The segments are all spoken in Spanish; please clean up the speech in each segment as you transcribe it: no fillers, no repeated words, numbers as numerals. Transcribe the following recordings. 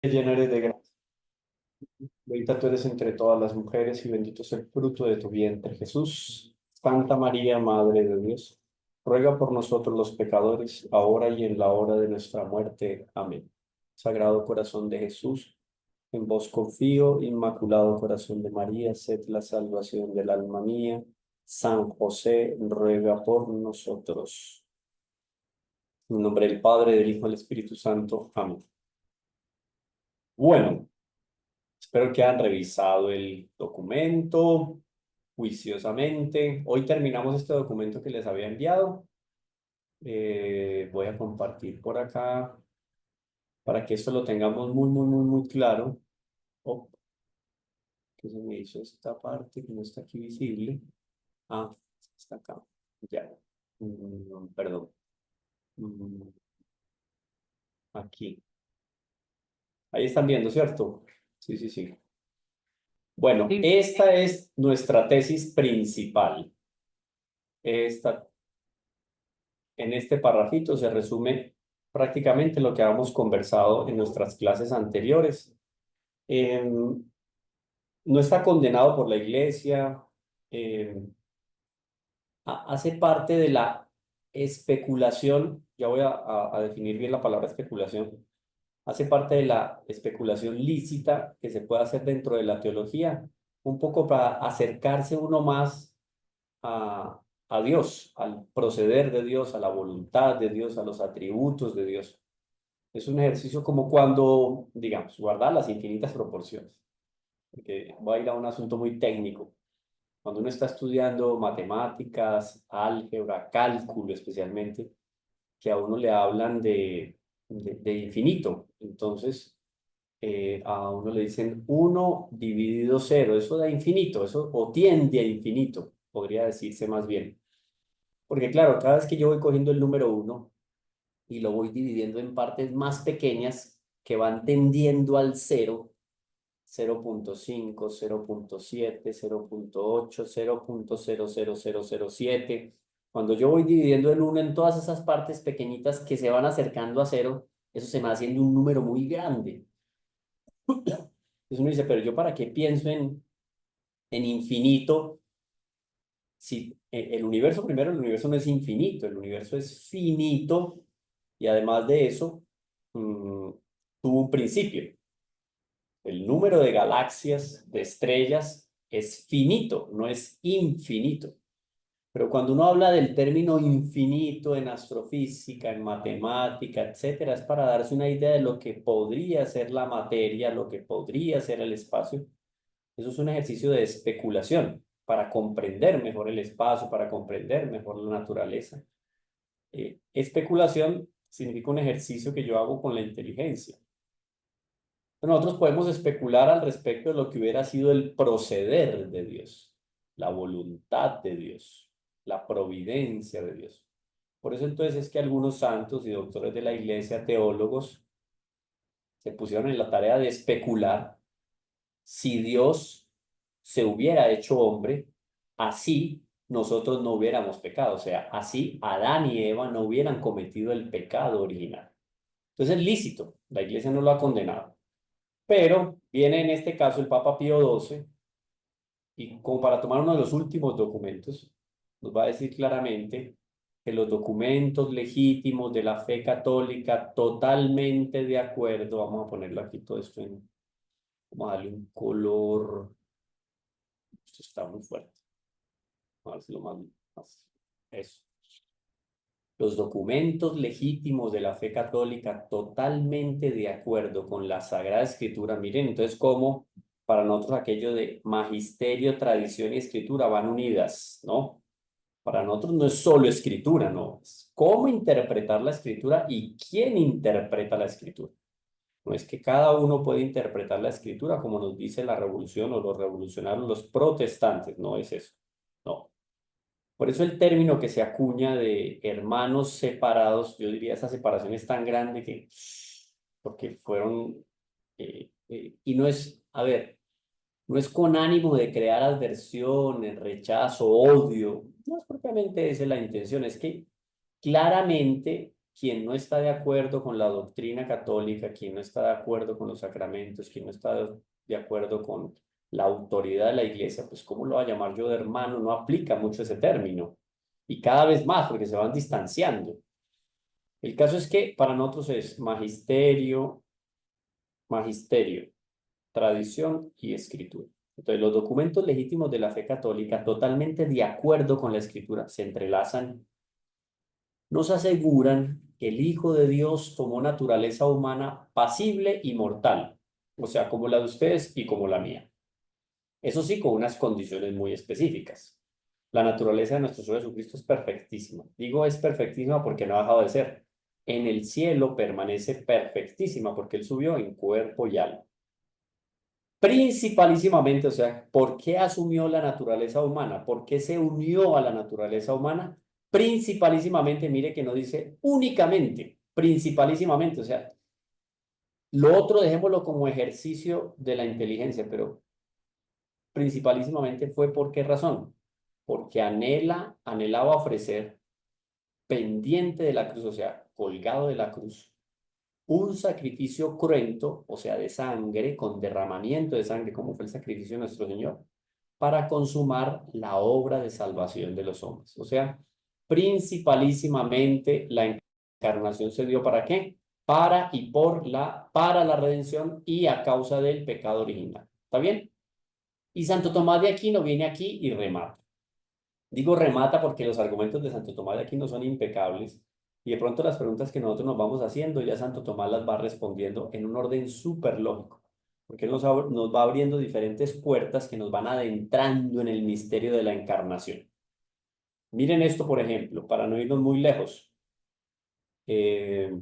Llena eres de gracia. Bendita tú eres entre todas las mujeres y bendito es el fruto de tu vientre, Jesús. Santa María, Madre de Dios, ruega por nosotros los pecadores, ahora y en la hora de nuestra muerte. Amén. Sagrado corazón de Jesús, en vos confío, Inmaculado corazón de María, sed la salvación del alma mía. San José, ruega por nosotros. En nombre del Padre, del Hijo y del Espíritu Santo. Amén. Bueno. Espero que hayan revisado el documento juiciosamente. Hoy terminamos este documento que les había enviado. Voy a compartir por acá para que esto lo tengamos muy claro. Oh, que se me hizo esta parte que no está aquí visible. Ah, está acá. Ya. Perdón. Mm, Aquí. Ahí están viendo, ¿cierto? Sí, sí, sí. Bueno, Sí, esta es nuestra tesis principal. Esta En este parrafito se resume prácticamente lo que habíamos conversado en nuestras clases anteriores. No está condenado por la iglesia, em, hace parte de la especulación, ya voy a definir bien la palabra especulación, hace parte de la especulación lícita que se puede hacer dentro de la teología, un poco para acercarse uno más a Dios, al proceder de Dios, a la voluntad de Dios, a los atributos de Dios. Es un ejercicio como cuando, digamos, guardar las infinitas proporciones, porque va a ir a un asunto muy técnico. Cuando uno está estudiando matemáticas, álgebra, cálculo especialmente, que a uno le hablan de infinito. Entonces, a uno le dicen uno dividido cero, eso da infinito, eso o tiende a infinito, podría decirse más bien. Porque claro, cada vez que yo voy cogiendo el número uno y lo voy dividiendo en partes más pequeñas que van tendiendo al cero, 0,5, 0,7, 0,8, 0,000007. Cuando yo voy dividiendo el uno en todas esas partes pequeñitas que se van acercando a cero, eso se me va haciendo un número muy grande. Entonces uno dice, pero yo para qué pienso en infinito si el universo, primero, el universo no es infinito, el universo es finito y además de eso, tuvo un principio. El número de galaxias, de estrellas, es finito, no es infinito. Pero cuando uno habla del término infinito en astrofísica, en matemática, etcétera, es para darse una idea de lo que podría ser la materia, lo que podría ser el espacio. Eso es un ejercicio de especulación para comprender mejor el espacio, para comprender mejor la naturaleza. Especulación significa un ejercicio que yo hago con la inteligencia. Nosotros podemos especular al respecto de lo que hubiera sido el proceder de Dios, la voluntad de Dios, la providencia de Dios. Por eso entonces es que algunos santos y doctores de la iglesia, teólogos, se pusieron en la tarea de especular si Dios se hubiera hecho hombre, así nosotros no hubiéramos pecado. O sea, así Adán y Eva no hubieran cometido el pecado original. Entonces es lícito, la iglesia no lo ha condenado. Pero viene en este caso el Papa Pío XII y como para tomar uno de los últimos documentos, nos va a decir claramente que los documentos legítimos de la fe católica, totalmente de acuerdo, vamos a ponerlo aquí todo esto vamos a darle un color, esto está muy fuerte, vamos a ver si lo más, eso. Los documentos legítimos de la fe católica totalmente de acuerdo con la Sagrada Escritura. Miren, entonces, cómo para nosotros aquello de magisterio, tradición y escritura van unidas, ¿no? Para nosotros no es solo escritura, no. Es cómo interpretar la escritura y quién interpreta la escritura. No es que cada uno puede interpretar la escritura como nos dice la revolución o los revolucionarios, los protestantes, no es eso. No. Por eso el término que se acuña de hermanos separados, yo diría esa separación es tan grande que, porque fueron, y no es, a ver, no es con ánimo de crear adversión, rechazo, odio, no es propiamente esa la intención, es que claramente quien no está de acuerdo con la doctrina católica, quien no está de acuerdo con los sacramentos, quien no está de acuerdo con la autoridad de la iglesia, pues ¿cómo lo va a llamar yo de hermano? No aplica mucho ese término. Y cada vez más, porque se van distanciando. El caso es que para nosotros es magisterio, magisterio, tradición y escritura. Entonces, los documentos legítimos de la fe católica, totalmente de acuerdo con la escritura, se entrelazan, nos aseguran que el Hijo de Dios tomó naturaleza humana pasible y mortal, o sea, como la de ustedes y como la mía. Eso sí, con unas condiciones muy específicas. La naturaleza de nuestro Señor Jesucristo es perfectísima. Digo es perfectísima porque no ha dejado de ser. En el cielo permanece perfectísima porque Él subió en cuerpo y alma. Principalísimamente, o sea, ¿por qué asumió la naturaleza humana? ¿Por qué se unió a la naturaleza humana? Principalísimamente, mire que no dice únicamente, principalísimamente, o sea, lo otro dejémoslo como ejercicio de la inteligencia, pero principalísimamente fue ¿por qué razón? Porque anhelaba ofrecer pendiente de la cruz, o sea, colgado de la cruz, un sacrificio cruento, o sea, de sangre, con derramamiento de sangre, como fue el sacrificio de nuestro Señor, para consumar la obra de salvación de los hombres. O sea, principalísimamente la encarnación se dio ¿para qué? Para la redención y a causa del pecado original. ¿Está bien? Y Santo Tomás de Aquino viene aquí y remata. Digo remata porque los argumentos de Santo Tomás de Aquino son impecables y de pronto las preguntas que nosotros nos vamos haciendo, ya Santo Tomás las va respondiendo en un orden súper lógico, porque él nos va abriendo diferentes puertas que nos van adentrando en el misterio de la encarnación. Miren esto, por ejemplo, para no irnos muy lejos. Eh,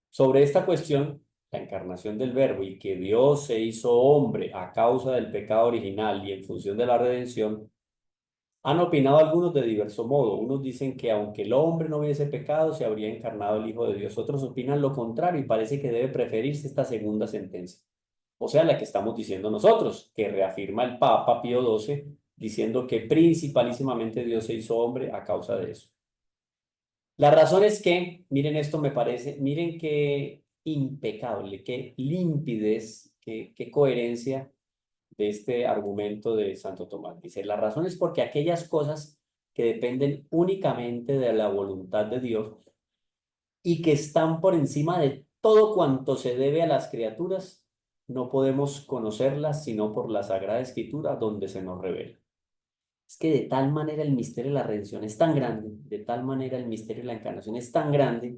Sobre esta cuestión, la encarnación del Verbo y que Dios se hizo hombre a causa del pecado original y en función de la redención, han opinado algunos de diverso modo. Unos dicen que aunque el hombre no hubiese pecado, se habría encarnado el Hijo de Dios. Otros opinan lo contrario y parece que debe preferirse esta segunda sentencia. O sea, la que estamos diciendo nosotros, que reafirma el Papa Pío XII, diciendo que principalísimamente Dios se hizo hombre a causa de eso. La razón es que, miren esto me parece, miren qué impecable, qué limpidez, qué coherencia de este argumento de Santo Tomás. Dice, la razón es porque aquellas cosas que dependen únicamente de la voluntad de Dios y que están por encima de todo cuanto se debe a las criaturas, no podemos conocerlas sino por la Sagrada Escritura donde se nos revela. Es que de tal manera el misterio de la redención es tan grande, de tal manera el misterio de la encarnación es tan grande,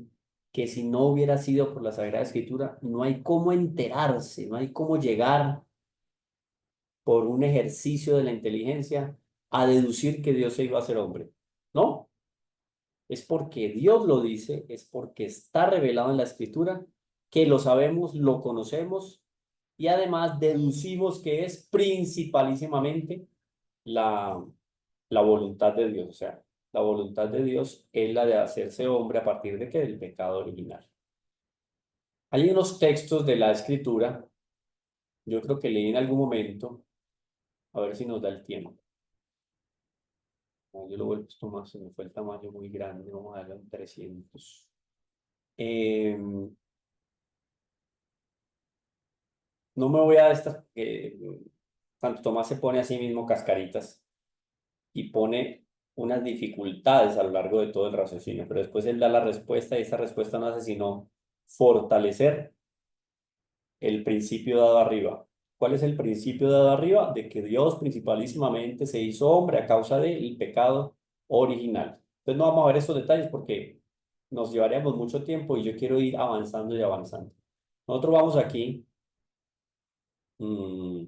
que si no hubiera sido por la Sagrada Escritura, no hay cómo enterarse, no hay cómo llegar por un ejercicio de la inteligencia a deducir que Dios se iba a ser hombre. No, es porque Dios lo dice, es porque está revelado en la Escritura, que lo sabemos, lo conocemos y además deducimos que es principalísimamente la, la voluntad de Dios. O sea, la voluntad de Dios es la de hacerse hombre a partir de que del pecado original. Hay unos textos de la Escritura, yo creo que leí en algún momento, a ver si nos da el tiempo. No, yo lo vuelvo a tomar, se me fue el tamaño muy grande, vamos a darle un 300. No me voy a estas, Santo Tomás se pone a sí mismo cascaritas y pone unas dificultades a lo largo de todo el raciocinio, pero después él da la respuesta y esta respuesta no hace sino fortalecer el principio dado arriba. ¿Cuál es el principio dado arriba? De que Dios principalísimamente se hizo hombre a causa del pecado original. Entonces no vamos a ver estos detalles porque nos llevaríamos mucho tiempo y yo quiero ir avanzando y avanzando. Nosotros vamos aquí. mm,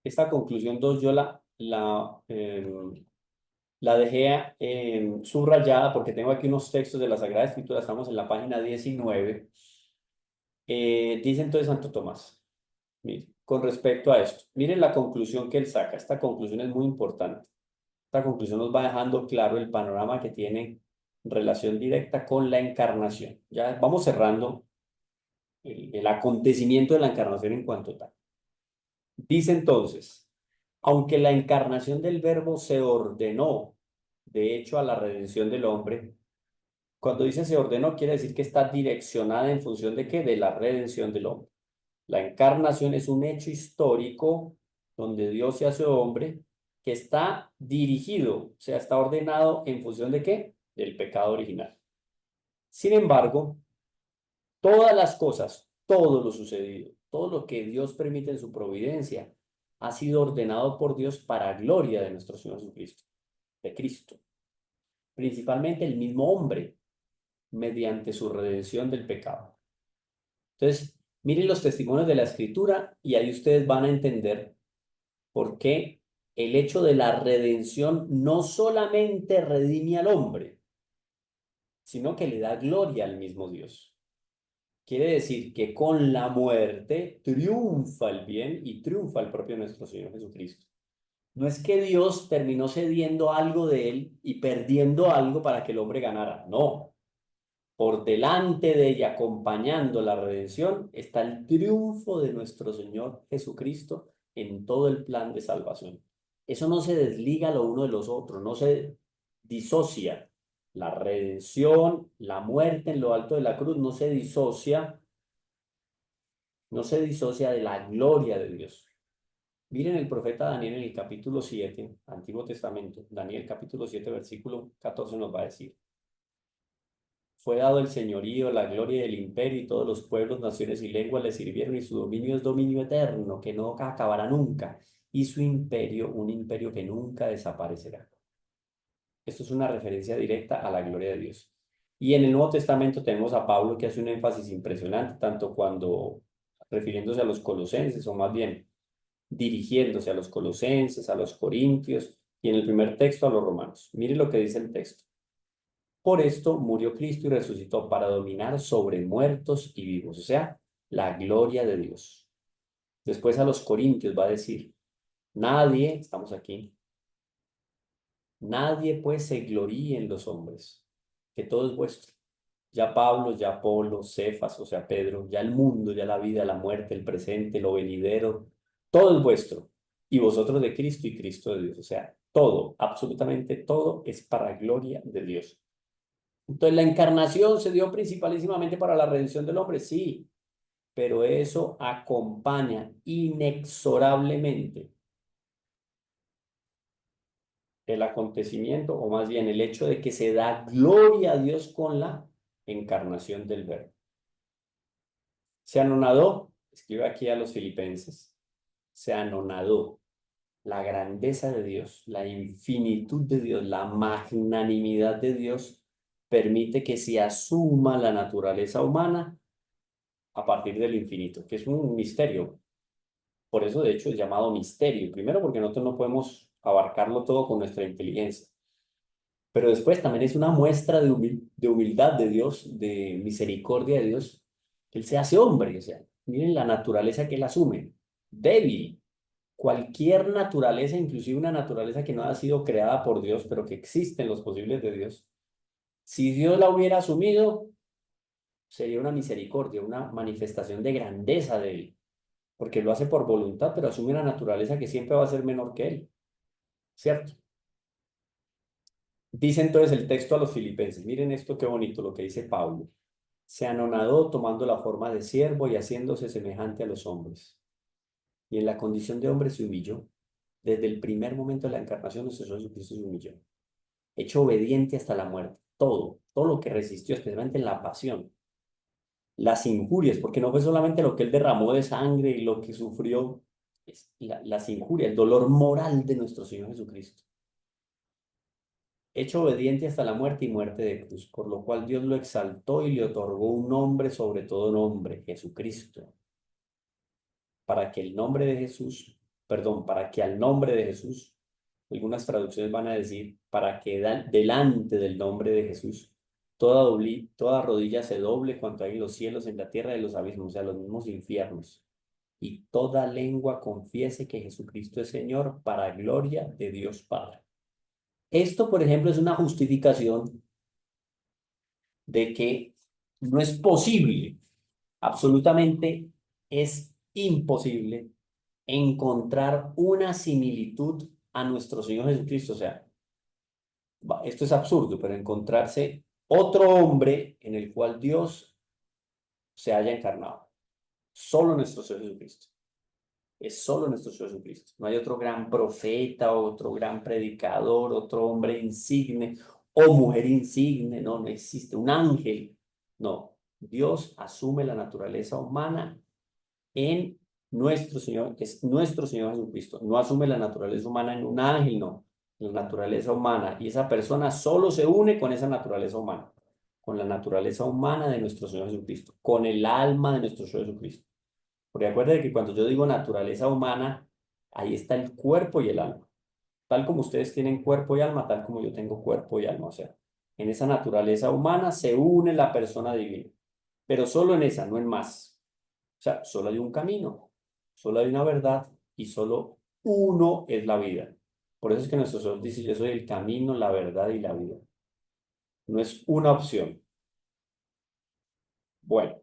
Esta conclusión 2 yo la dejé subrayada porque tengo aquí unos textos de la Sagrada Escritura, estamos en la página 19. Dice entonces Santo Tomás, mire, con respecto a esto, miren la conclusión que él saca. Esta conclusión es muy importante. Esta conclusión nos va dejando claro el panorama que tiene relación directa con la encarnación. Ya vamos cerrando el acontecimiento de la encarnación en cuanto tal. Dice entonces, aunque la encarnación del Verbo se ordenó de hecho, a la redención del hombre. Cuando dice se ordenó, quiere decir que está direccionada en función de qué? De la redención del hombre. La encarnación es un hecho histórico donde Dios se hace hombre que está dirigido, o sea, está ordenado en función de qué? Del pecado original. Sin embargo, todas las cosas, todo lo sucedido, todo lo que Dios permite en su providencia, ha sido ordenado por Dios para gloria de nuestro Señor Jesucristo, de Cristo. Principalmente el mismo hombre, mediante su redención del pecado. Entonces, miren los testimonios de la Escritura y ahí ustedes van a entender por qué el hecho de la redención no solamente redime al hombre, sino que le da gloria al mismo Dios. Quiere decir que con la muerte triunfa el bien y triunfa el propio nuestro Señor Jesucristo. No es que Dios terminó cediendo algo de él y perdiendo algo para que el hombre ganara. No. Por delante de ella, acompañando la redención, está el triunfo de nuestro Señor Jesucristo en todo el plan de salvación. Eso no se desliga lo uno de los otros, no se disocia. La redención, la muerte en lo alto de la cruz, no se disocia de la gloria de Dios. Miren el profeta Daniel en el capítulo 7, Antiguo Testamento, Daniel capítulo 7, versículo 14 nos va a decir. Fue dado el señorío, la gloria del imperio, y todos los pueblos, naciones y lenguas le sirvieron, y su dominio es dominio eterno, que no acabará nunca, y su imperio, un imperio que nunca desaparecerá. Esto es una referencia directa a la gloria de Dios. Y en el Nuevo Testamento tenemos a Pablo que hace un énfasis impresionante, tanto cuando refiriéndose a los colosenses, o más bien dirigiéndose a los colosenses, a los corintios, y en el primer texto a los romanos. Mire lo que dice el texto. Por esto murió Cristo y resucitó para dominar sobre muertos y vivos, o sea, la gloria de Dios. Después a los Corintios va a decir, nadie, estamos aquí, nadie pues se gloríe en los hombres, que todo es vuestro. Ya Pablo, ya Apolo, Cefas, o sea, Pedro, ya el mundo, ya la vida, la muerte, el presente, lo venidero, todo es vuestro. Y vosotros de Cristo y Cristo de Dios. O sea, todo, absolutamente todo es para gloria de Dios. Entonces, la encarnación se dio principalísimamente para la redención del hombre, sí, pero eso acompaña inexorablemente el acontecimiento, o más bien el hecho de que se da gloria a Dios con la encarnación del Verbo. Se anonadó, escribe aquí a los filipenses, se anonadó la grandeza de Dios, la infinitud de Dios, la magnanimidad de Dios, permite que se asuma la naturaleza humana a partir del infinito, que es un misterio. Por eso, de hecho, es llamado misterio. Primero, porque nosotros no podemos abarcarlo todo con nuestra inteligencia. Pero después también es una muestra de humildad de Dios, de misericordia de Dios, que Él se hace hombre. O sea, miren la naturaleza que Él asume. Débil. Cualquier naturaleza, inclusive una naturaleza que no ha sido creada por Dios, pero que existe en los posibles de Dios. Si Dios la hubiera asumido, sería una misericordia, una manifestación de grandeza de Él. Porque lo hace por voluntad, pero asume una naturaleza que siempre va a ser menor que él, ¿cierto? Dice entonces el texto a los filipenses, miren esto qué bonito lo que dice Pablo. Se anonadó tomando la forma de siervo y haciéndose semejante a los hombres. Y en la condición de hombre se humilló. Desde el primer momento de la encarnación, nuestro Señor Jesucristo se humilló. Hecho obediente hasta la muerte. Todo lo que resistió, especialmente en la pasión. Las injurias, porque no fue solamente lo que él derramó de sangre y lo que sufrió, es las injurias, el dolor moral de nuestro Señor Jesucristo. Hecho obediente hasta la muerte y muerte de cruz, por lo cual Dios lo exaltó y le otorgó un nombre sobre todo nombre, Jesucristo, para que el nombre de Jesús, perdón, para que al nombre de Jesús, algunas traducciones van a decir, para que delante del nombre de Jesús, toda rodilla se doble cuanto hay en los cielos, en la tierra y en los abismos, o sea, los mismos infiernos, y toda lengua confiese que Jesucristo es Señor para gloria de Dios Padre. Esto, por ejemplo, es una justificación de que no es posible, absolutamente es imposible encontrar una similitud a nuestro Señor Jesucristo. O sea, esto es absurdo, pero encontrarse otro hombre en el cual Dios se haya encarnado. Solo nuestro Señor Jesucristo. Es solo nuestro Señor Jesucristo. No hay otro gran profeta, otro gran predicador, otro hombre insigne o mujer insigne. No, no existe. Un ángel. No. Dios asume la naturaleza humana en nuestro Señor, es nuestro Señor Jesucristo. No asume la naturaleza humana en un ángel, no. La naturaleza humana. Y esa persona solo se une con esa naturaleza humana. Con la naturaleza humana de nuestro Señor Jesucristo. Con el alma de nuestro Señor Jesucristo. Porque acuérdense que cuando yo digo naturaleza humana, ahí está el cuerpo y el alma. Tal como ustedes tienen cuerpo y alma, tal como yo tengo cuerpo y alma. O sea, en esa naturaleza humana se une la persona divina. Pero solo en esa, no en más. O sea, solo hay un camino, solo hay una verdad y solo uno es la vida. Por eso es que nuestro Señor dice, yo soy el camino, la verdad y la vida. No es una opción. Bueno,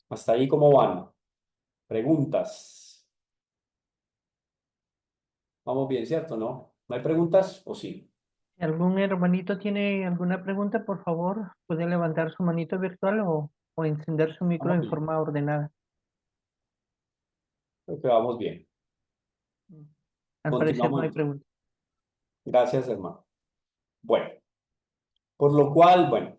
hasta ahí cómo van. Preguntas. Vamos bien, ¿cierto? ¿No? ¿No hay preguntas o sí? Si algún hermanito tiene alguna pregunta, por favor, puede levantar su manito virtual o encender su micro Vamos en bien. forma ordenada. Creo que vamos bien. Al parecer no hay Continuamos. pregunta. Gracias, hermano. Bueno, por lo cual, bueno,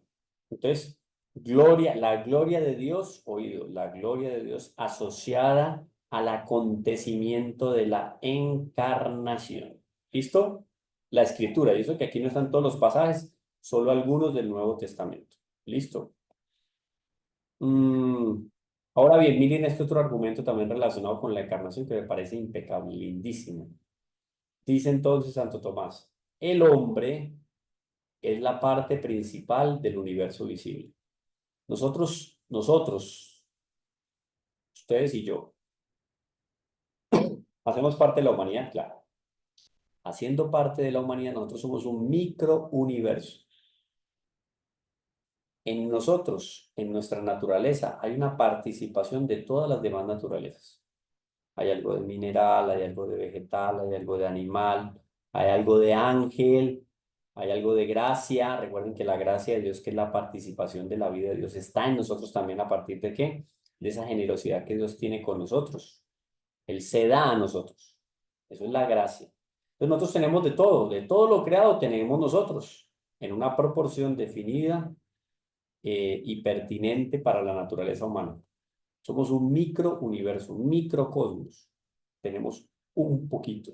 entonces, gloria, la gloria de Dios, oído, la gloria de Dios asociada al acontecimiento de la encarnación. ¿Listo? La escritura, y eso que aquí no están todos los pasajes, solo algunos del Nuevo Testamento. ¿Listo? Mm, Ahora bien, miren este otro argumento también relacionado con la encarnación que me parece impecable, lindísimo. Dice entonces Santo Tomás, el hombre es la parte principal del universo visible. Nosotros, ustedes y yo, hacemos parte de la humanidad, claro. Haciendo parte de la humanidad, nosotros somos un microuniverso. En nosotros, en nuestra naturaleza, hay una participación de todas las demás naturalezas. Hay algo de mineral, hay algo de vegetal, hay algo de animal, hay algo de ángel, hay algo de gracia. Recuerden que la gracia de Dios, que es la participación de la vida de Dios, está en nosotros también a partir de qué? De esa generosidad que Dios tiene con nosotros. Él se da a nosotros. Eso es la gracia. Entonces nosotros tenemos de todo lo creado tenemos nosotros, en una proporción definida y pertinente para la naturaleza humana. Somos un microuniverso, un microcosmos. Tenemos un poquito,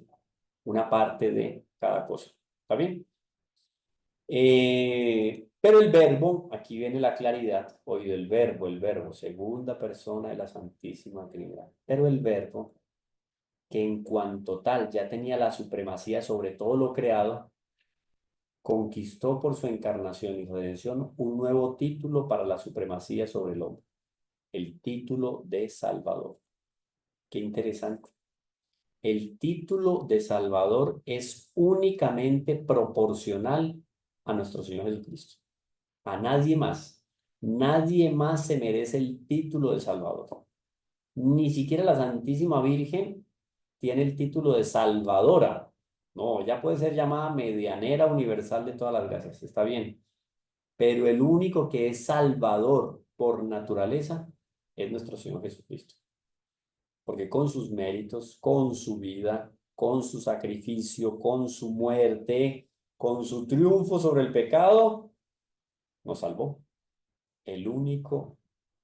una parte de cada cosa. ¿Está bien? Pero el verbo, aquí viene la claridad, oído el verbo, segunda persona de la Santísima Trinidad. Pero el verbo, que en cuanto tal ya tenía la supremacía sobre todo lo creado, conquistó por su encarnación y redención un nuevo título para la supremacía sobre el hombre, el título de Salvador. Qué interesante. El título de Salvador es únicamente proporcional a nuestro Señor Jesucristo. A nadie más. Nadie más se merece el título de Salvador. Ni siquiera la Santísima Virgen tiene el título de Salvadora. No, ya puede ser llamada medianera universal de todas las gracias. Está bien. Pero el único que es Salvador por naturaleza es nuestro Señor Jesucristo, porque con sus méritos, con su vida, con su sacrificio, con su muerte, con su triunfo sobre el pecado, nos salvó. El único,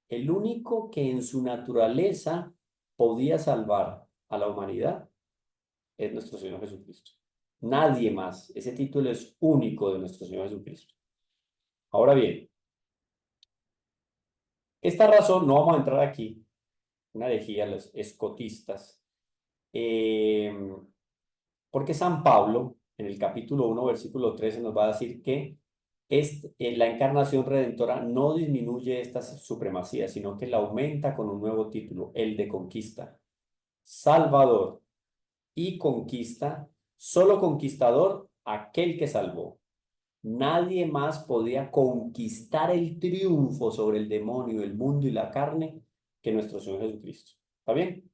el único que en su naturaleza podía salvar a la humanidad es nuestro Señor Jesucristo. Nadie más. Ese título es único de nuestro Señor Jesucristo. Ahora bien, esta razón, no vamos a entrar aquí, una herejía, los escotistas, eh, porque San Pablo, en el capítulo 1 versículo 13, nos va a decir que la encarnación redentora no disminuye esta supremacía, sino que la aumenta con un nuevo título, el de conquista. Salvador y conquista, solo conquistador, aquel que salvó. Nadie más podía conquistar el triunfo sobre el demonio, el mundo y la carne que nuestro Señor Jesucristo. ¿Está bien?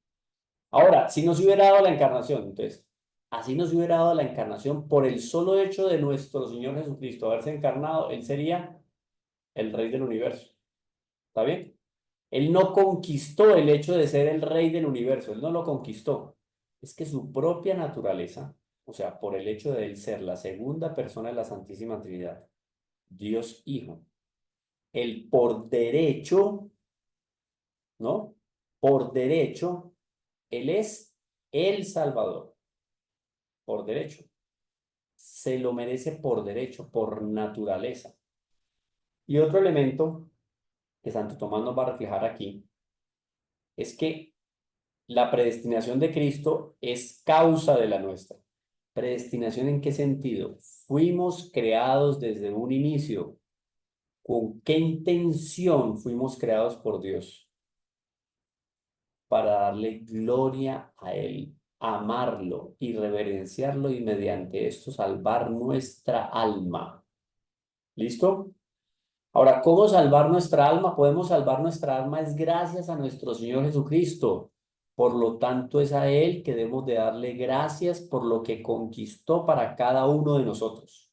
Ahora, si no se hubiera dado la encarnación, entonces, así nos hubiera dado la encarnación por el solo hecho de nuestro Señor Jesucristo haberse encarnado, Él sería el Rey del universo. ¿Está bien? Él no conquistó el hecho de ser el Rey del universo, Él no lo conquistó. Es que su propia naturaleza, o sea, por el hecho de Él ser la segunda persona de la Santísima Trinidad, Dios Hijo, Él por derecho, ¿no? Por derecho, Él es el Salvador, por derecho. Se lo merece por derecho, por naturaleza. Y otro elemento que Santo Tomás nos va a reflejar aquí es que la predestinación de Cristo es causa de la nuestra. ¿Predestinación en qué sentido? Fuimos creados desde un inicio. ¿Con qué intención fuimos creados por Dios? Para darle gloria a Él, amarlo y reverenciarlo y mediante esto salvar nuestra alma. ¿Listo? Ahora, ¿cómo salvar nuestra alma? Podemos salvar nuestra alma es gracias a nuestro Señor Jesucristo. Por lo tanto, es a Él que debemos de darle gracias por lo que conquistó para cada uno de nosotros.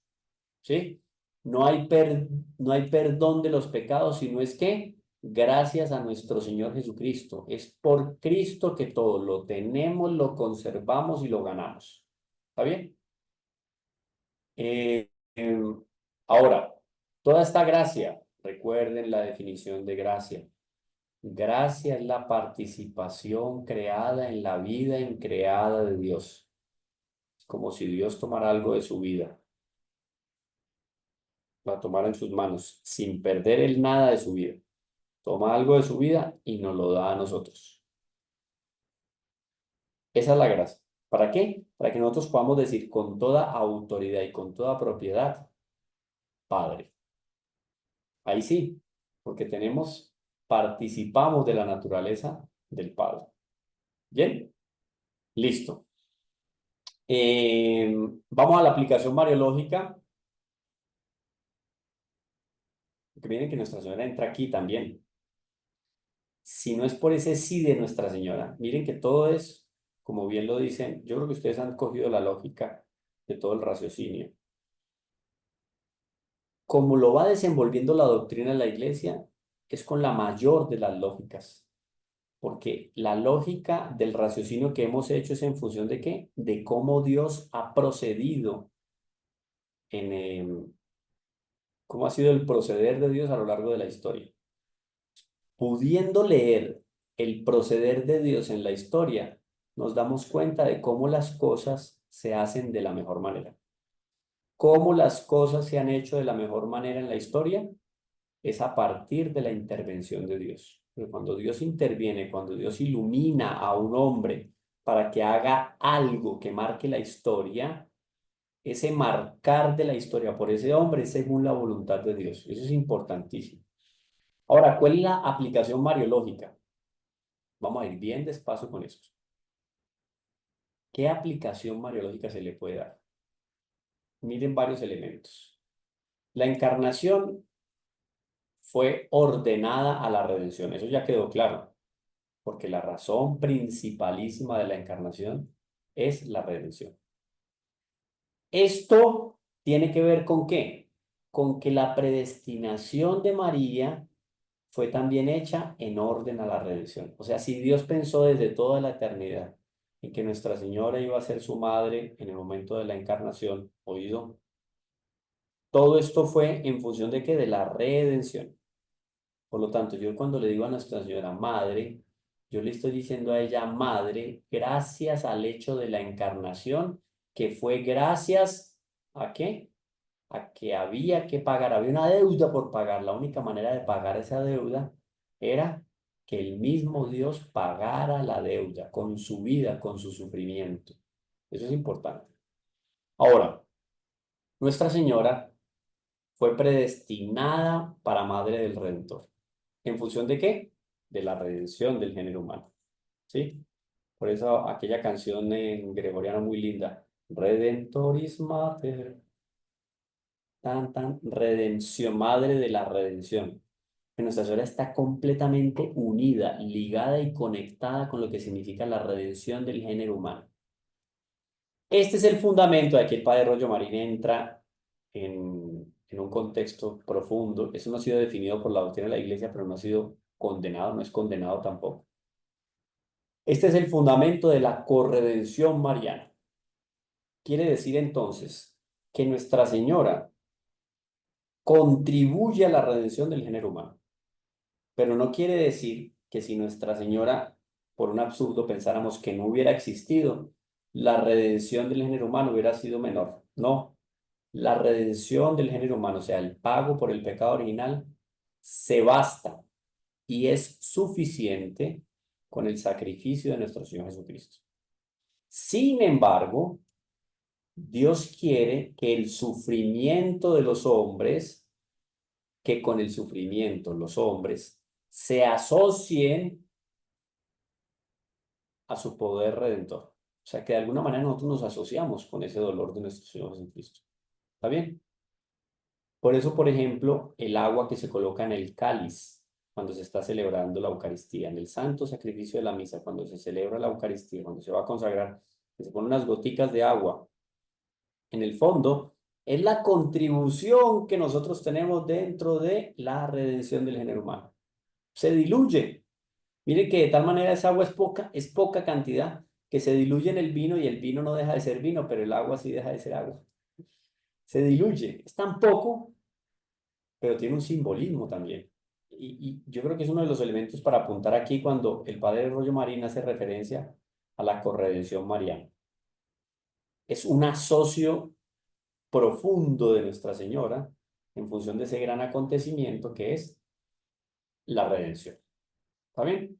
¿Sí? No hay perdón de los pecados, sino es que gracias a nuestro Señor Jesucristo. Es por Cristo que todo lo tenemos, lo conservamos y lo ganamos. ¿Está bien? Eh, em, ahora, toda esta gracia, recuerden la definición de gracia. Gracia es la participación creada en la vida increada de Dios. Es como si Dios tomara algo de su vida, la tomara en sus manos, sin perder el nada de su vida. Toma algo de su vida y nos lo da a nosotros. Esa es la gracia. ¿Para qué? Para que nosotros podamos decir con toda autoridad y con toda propiedad, Padre. Ahí sí, porque participamos de la naturaleza del Padre. Bien, listo. Vamos a la aplicación mariológica, que miren que Nuestra Señora entra aquí también. Si no es por ese sí de Nuestra Señora, miren que todo es, como bien lo dicen, yo creo que ustedes han cogido la lógica de todo el raciocinio. Como lo va desenvolviendo la doctrina de la Iglesia, es con la mayor de las lógicas. Porque la lógica del raciocinio que hemos hecho es en función de qué? De cómo Dios ha procedido cómo ha sido el proceder de Dios a lo largo de la historia. Pudiendo leer el proceder de Dios en la historia, nos damos cuenta de cómo las cosas se hacen de la mejor manera. Cómo las cosas se han hecho de la mejor manera en la historia es a partir de la intervención de Dios. Pero cuando Dios interviene, cuando Dios ilumina a un hombre para que haga algo que marque la historia, ese marcar de la historia por ese hombre es según la voluntad de Dios. Eso es importantísimo. Ahora, ¿cuál es la aplicación mariológica? Vamos a ir bien despacio con eso. ¿Qué aplicación mariológica se le puede dar? Miren varios elementos. La encarnación fue ordenada a la redención. Eso ya quedó claro, porque la razón principalísima de la encarnación es la redención. Esto tiene que ver con qué? Con que la predestinación de María fue también hecha en orden a la redención. O sea, si Dios pensó desde toda la eternidad en que Nuestra Señora iba a ser su madre en el momento de la encarnación, oído, todo esto fue en función de qué? De la redención. Por lo tanto, yo cuando le digo a Nuestra Señora Madre, yo le estoy diciendo a ella Madre gracias al hecho de la encarnación, que fue gracias a qué? A que había que pagar, había una deuda por pagar. La única manera de pagar esa deuda era que el mismo Dios pagara la deuda con su vida, con su sufrimiento. Eso es importante. Ahora, Nuestra Señora fue predestinada para Madre del Redentor. ¿En función de qué? De la redención del género humano. ¿Sí? Por eso aquella canción en gregoriano muy linda. Redentoris Mater. Tan, redención, madre de la redención. Que Nuestra Señora está completamente unida, ligada y conectada con lo que significa la redención del género humano. Este es el fundamento de que el padre Rollo Marín entra en un contexto profundo. Eso no ha sido definido por la doctrina de la Iglesia, pero no ha sido condenado, no es condenado tampoco. Este es el fundamento de la corredención mariana. Quiere decir entonces que Nuestra Señora contribuye a la redención del género humano, pero no quiere decir que si Nuestra Señora, por un absurdo, pensáramos que no hubiera existido, la redención del género humano hubiera sido menor. No, la redención del género humano, o sea, el pago por el pecado original, se basta y es suficiente con el sacrificio de nuestro Señor Jesucristo. Sin embargo, Dios quiere que el sufrimiento de los hombres, que con el sufrimiento los hombres se asocien a su poder redentor. O sea, que de alguna manera nosotros nos asociamos con ese dolor de nuestro Señor Jesucristo. ¿Está bien? Por eso, por ejemplo, el agua que se coloca en el cáliz cuando se está celebrando la Eucaristía, en el santo sacrificio de la misa, cuando se celebra la Eucaristía, cuando se va a consagrar, se ponen unas goticas de agua. En el fondo, es la contribución que nosotros tenemos dentro de la redención del género humano. Se diluye. Mire que de tal manera esa agua es poca cantidad, que se diluye en el vino y el vino no deja de ser vino, pero el agua sí deja de ser agua. Se diluye. Es tan poco, pero tiene un simbolismo también. Y yo creo que es uno de los elementos para apuntar aquí cuando el padre Rollo Marín hace referencia a la corredención mariana. Es un asocio profundo de Nuestra Señora en función de ese gran acontecimiento que es la redención. ¿Está bien?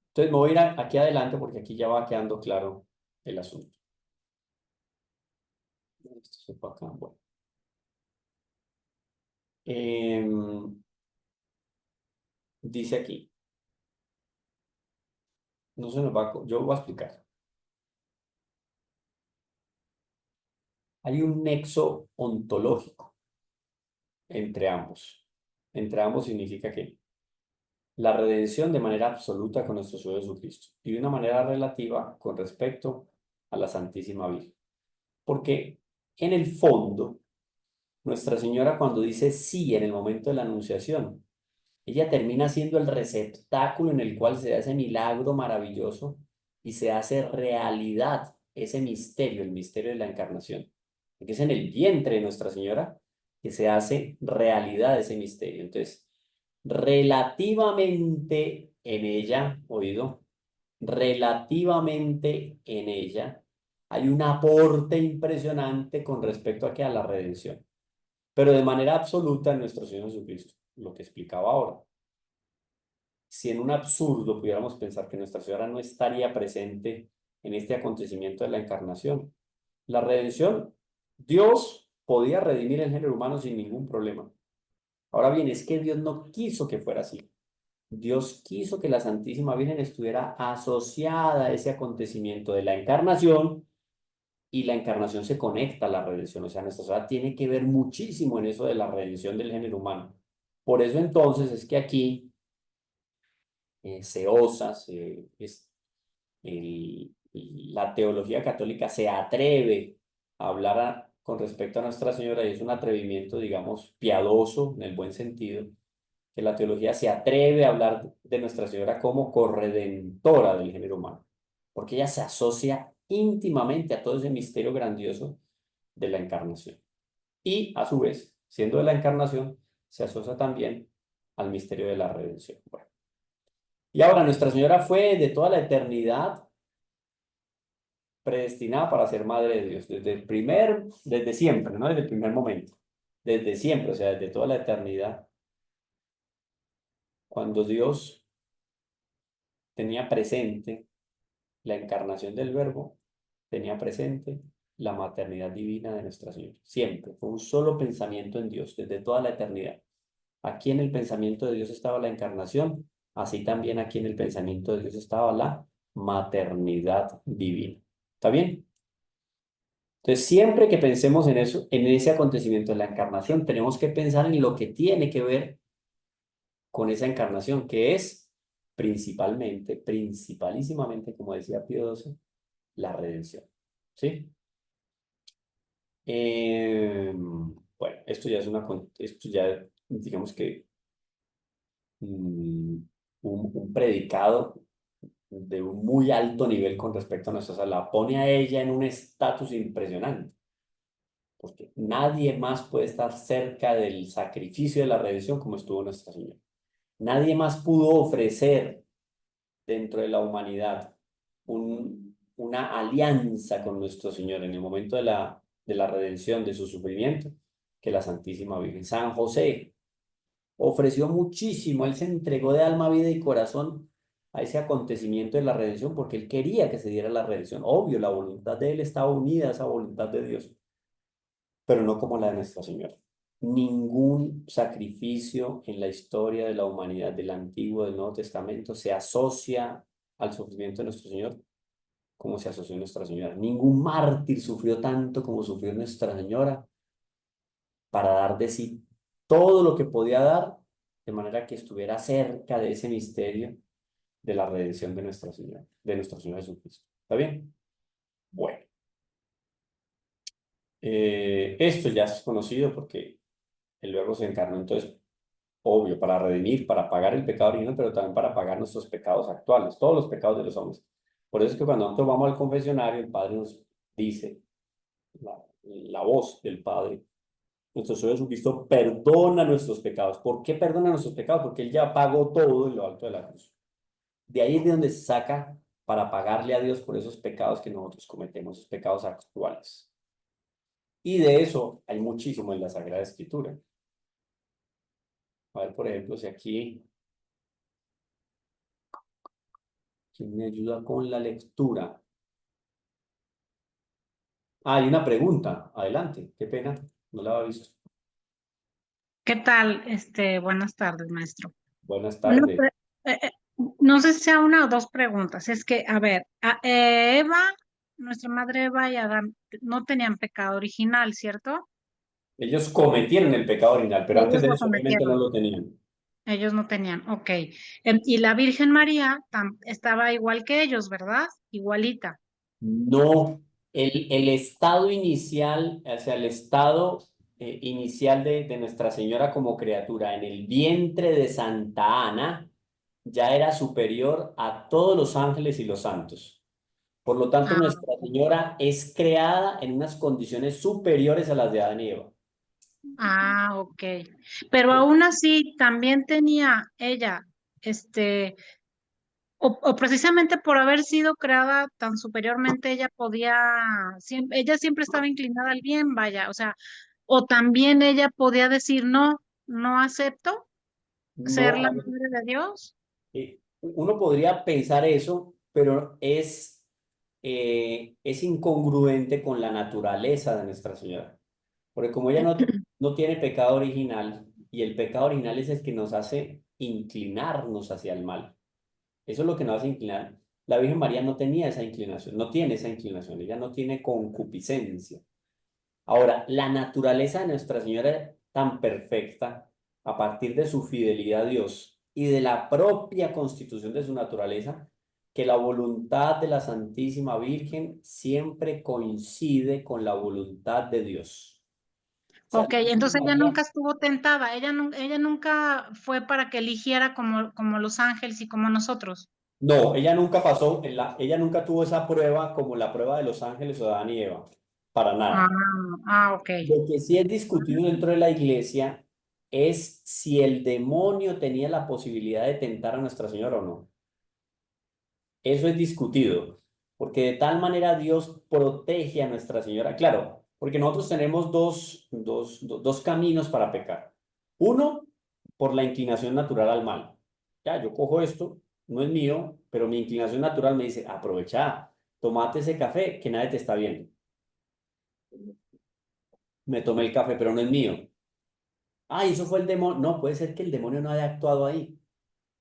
Entonces me voy a ir aquí adelante porque aquí ya va quedando claro el asunto. Esto se fue acá. Bueno. Dice aquí, no se nos va, yo voy a explicar. Hay un nexo ontológico entre ambos. Entre ambos significa que la redención de manera absoluta con nuestro Señor Jesucristo y de una manera relativa con respecto a la Santísima Virgen. Porque en el fondo, Nuestra Señora cuando dice sí en el momento de la anunciación, ella termina siendo el receptáculo en el cual se da ese milagro maravilloso y se hace realidad ese misterio, el misterio de la encarnación. Que es en el vientre de Nuestra Señora que se hace realidad ese misterio. Entonces, relativamente en ella, oído, relativamente en ella, hay un aporte impresionante con respecto a la redención, pero de manera absoluta en nuestro Señor Jesucristo, lo que explicaba ahora. Si en un absurdo pudiéramos pensar que Nuestra Señora no estaría presente en este acontecimiento de la encarnación, la redención, Dios podía redimir el género humano sin ningún problema. Ahora bien, es que Dios no quiso que fuera así. Dios quiso que la Santísima Virgen estuviera asociada a ese acontecimiento de la encarnación y la encarnación se conecta a la redención. O sea, Nuestra Señora tiene que ver muchísimo en eso de la redención del género humano. Por eso entonces es que aquí se osa, la teología católica se atreve a hablar con respecto a Nuestra Señora y es un atrevimiento, digamos, piadoso en el buen sentido, que la teología se atreve a hablar de Nuestra Señora como corredentora del género humano, porque ella se asocia íntimamente a todo ese misterio grandioso de la encarnación. Y a su vez, siendo de la encarnación, se asocia también al misterio de la redención. Bueno. Y ahora Nuestra Señora fue de toda la eternidad predestinada para ser madre de Dios, desde siempre, no desde el primer momento, desde siempre, o sea, desde toda la eternidad. Cuando Dios tenía presente la encarnación del Verbo, tenía presente la maternidad divina de Nuestra Señora. Siempre, fue un solo pensamiento en Dios, desde toda la eternidad. Aquí en el pensamiento de Dios estaba la encarnación, así también aquí en el pensamiento de Dios estaba la maternidad divina. ¿Está bien? Entonces, siempre que pensemos en eso, en ese acontecimiento de la encarnación, tenemos que pensar en lo que tiene que ver con esa encarnación, que es principalmente, principalísimamente, como decía Pío XII, la redención. ¿sí? Bueno, esto ya, digamos que mm, un predicado de un muy alto nivel con respecto a nuestra salud, la pone a ella en un estatus impresionante, porque nadie más puede estar cerca del sacrificio de la redención como estuvo Nuestra Señora. Nadie más pudo ofrecer dentro de la humanidad una alianza con nuestro Señor en el momento de la redención, de su sufrimiento, que la Santísima Virgen. San José ofreció muchísimo, él se entregó de alma, vida y corazón a ese acontecimiento de la redención porque él quería que se diera la redención. Obvio, la voluntad de él estaba unida a esa voluntad de Dios, pero no como la de Nuestra Señora. Ningún sacrificio en la historia de la humanidad del Antiguo y del Nuevo Testamento se asocia al sufrimiento de nuestro Señor como se asoció Nuestra Señora. Ningún mártir sufrió tanto como sufrió Nuestra Señora para dar de sí todo lo que podía dar, de manera que estuviera cerca de ese misterio de la redención de Nuestra Señora, de nuestro Señor Jesucristo. ¿Está bien? Bueno, esto ya es conocido porque él luego se encarnó, entonces, obvio, para redimir, para pagar el pecado original, pero también para pagar nuestros pecados actuales, todos los pecados de los hombres. Por eso es que cuando nosotros vamos al confesionario, el Padre nos dice, la voz del Padre, nuestro Señor Jesucristo perdona nuestros pecados. ¿Por qué perdona nuestros pecados? Porque Él ya pagó todo en lo alto de la cruz. De ahí es de donde se saca para pagarle a Dios por esos pecados que nosotros cometemos, esos pecados actuales. Y de eso hay muchísimo en la Sagrada Escritura. A ver, por ejemplo, si aquí, ¿quién me ayuda con la lectura? Ah, hay una pregunta. Adelante. Qué pena. No la había visto. ¿Qué tal? Buenas tardes, maestro. Buenas Una tardes. eh, eh, no sé si sea una o dos preguntas. Es que, a ver, Eva, nuestra madre Eva y Adán no tenían pecado original, ¿cierto? Ellos cometieron el pecado original, pero antes Ellos de lo eso obviamente no cometieron. lo tenían. Ellos no tenían, ok. Y la Virgen María estaba igual que ellos, ¿verdad? Igualita. No, el estado inicial, o sea, el estado inicial de Nuestra Señora como criatura en el vientre de Santa Ana ya era superior a todos los ángeles y los santos. Por lo tanto, Ah, Nuestra Señora es creada en unas condiciones superiores a las de Adán y Eva. ok. Pero aún así, también tenía ella, este, o precisamente por haber sido creada tan superiormente, ella podía, ella siempre estaba inclinada al bien, vaya, o sea, o también ella podía decir, no, no acepto ser No, la a ver, madre de Dios. uno podría pensar eso, pero es incongruente con la naturaleza de Nuestra Señora. Porque como ella no tiene pecado original, y el pecado original es el que nos hace inclinarnos hacia el mal. Eso es lo que nos hace inclinar. La Virgen María no tenía esa inclinación, no tiene esa inclinación, ella no tiene concupiscencia. Ahora, la naturaleza de Nuestra Señora es tan perfecta a partir de su fidelidad a Dios y de la propia constitución de su naturaleza, que la voluntad de la Santísima Virgen siempre coincide con la voluntad de Dios. O sea, Ok, la Virgen entonces ella María, nunca estuvo tentada, ella nunca fue para que eligiera como los ángeles y como nosotros. no, ella nunca pasó, ella nunca tuvo esa prueba como la prueba de los ángeles o de Adán y Eva, para Ah, nada. ok. Lo que sí es discutido dentro de la iglesia es si el demonio tenía la posibilidad de tentar a Nuestra Señora o no. Eso es discutido, porque de tal manera Dios protege a Nuestra Señora. Claro, porque nosotros tenemos dos caminos para pecar. Uno, por la inclinación natural al mal. Ya, yo cojo esto, no es mío, pero mi inclinación natural me dice, aprovecha, tomate ese café que nadie te está viendo. Me tomé el café, pero no es mío. Ay, eso fue el demonio. No, puede ser que el demonio no haya actuado ahí.